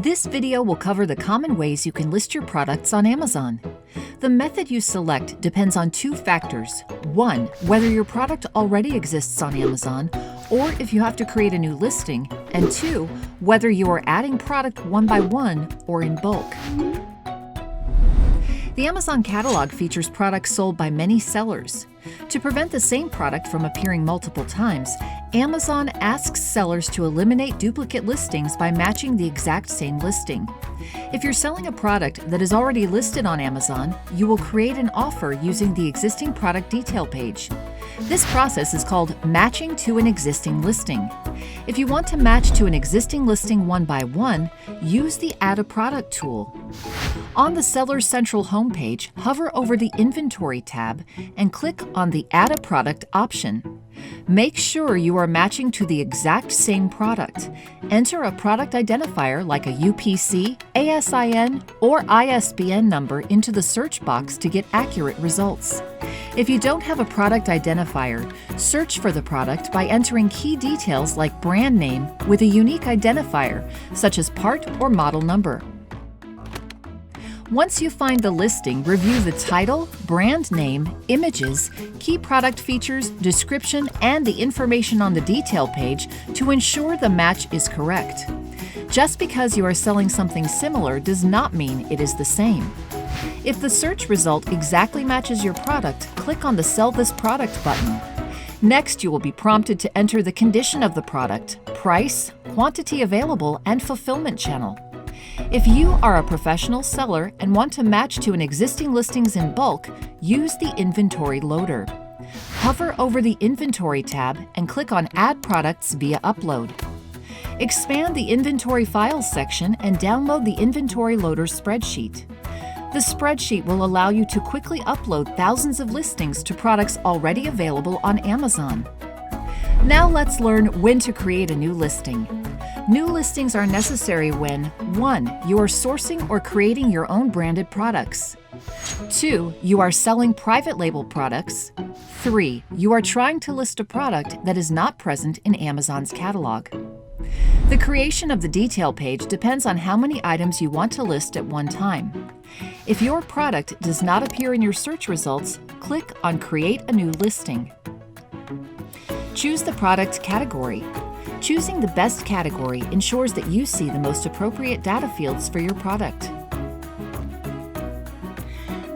This video will cover the common ways you can list your products on Amazon. The method you select depends on two factors. One, whether your product already exists on Amazon, or if you have to create a new listing, and two, whether you are adding product one by one or in bulk. The Amazon catalog features products sold by many sellers. To prevent the same product from appearing multiple times, Amazon asks sellers to eliminate duplicate listings by matching the exact same listing. If you're selling a product that is already listed on Amazon, you will create an offer using the existing product detail page. This process is called matching to an existing listing. If you want to match to an existing listing one by one, use the Add a Product tool. On the Seller's Central homepage, hover over the Inventory tab and click on the Add a Product option. Make sure you are matching to the exact same product. Enter a product identifier like a UPC, ASIN, or ISBN number into the search box to get accurate results. If you don't have a product identifier, search for the product by entering key details like brand name with a unique identifier, such as part or model number. Once you find the listing, review the title, brand name, images, key product features, description, and the information on the detail page to ensure the match is correct. Just because you are selling something similar does not mean it is the same. If the search result exactly matches your product, click on the Sell This Product button. Next, you will be prompted to enter the condition of the product, price, quantity available, and fulfillment channel. If you are a professional seller and want to match to an existing listings in bulk, use the Inventory Loader. Hover over the Inventory tab and click on Add Products via Upload. Expand the Inventory Files section and download the Inventory Loader spreadsheet. The spreadsheet will allow you to quickly upload thousands of listings to products already available on Amazon. Now let's learn when to create a new listing. New listings are necessary when 1. You are sourcing or creating your own branded products. 2. You are selling private label products. 3. You are trying to list a product that is not present in Amazon's catalog. The creation of the detail page depends on how many items you want to list at one time. If your product does not appear in your search results, click on Create a New Listing. Choose the product category. Choosing the best category ensures that you see the most appropriate data fields for your product.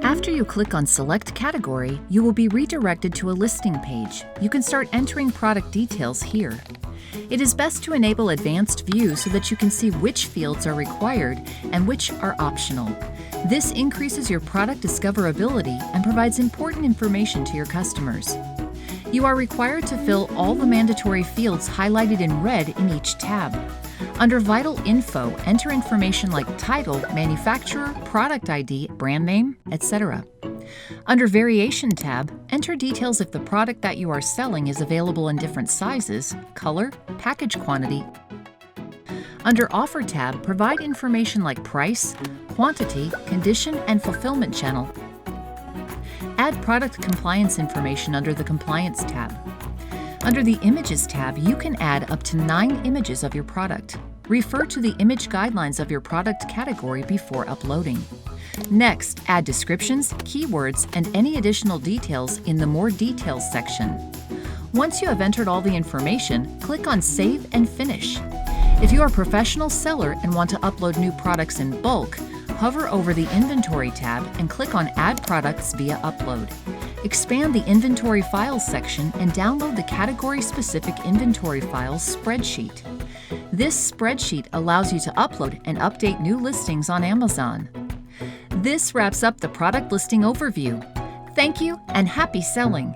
After you click on Select Category, you will be redirected to a listing page. You can start entering product details here. It is best to enable Advanced View so that you can see which fields are required and which are optional. This increases your product discoverability and provides important information to your customers. You are required to fill all the mandatory fields highlighted in red in each tab. Under Vital Info, enter information like title, manufacturer, product ID, brand name, etc. Under Variation tab, enter details if the product that you are selling is available in different sizes, color, package quantity. Under Offer tab, provide information like price, quantity, condition, and fulfillment channel. Add product compliance information under the Compliance tab. Under the Images tab, you can add up to 9 images of your product. Refer to the image guidelines of your product category before uploading. Next, add descriptions, keywords, and any additional details in the More Details section. Once you have entered all the information, click on Save and Finish. If you are a professional seller and want to upload new products in bulk, hover over the Inventory tab and click on Add Products via Upload. Expand the Inventory Files section and download the category-specific inventory files spreadsheet. This spreadsheet allows you to upload and update new listings on Amazon. This wraps up the product listing overview. Thank you and happy selling!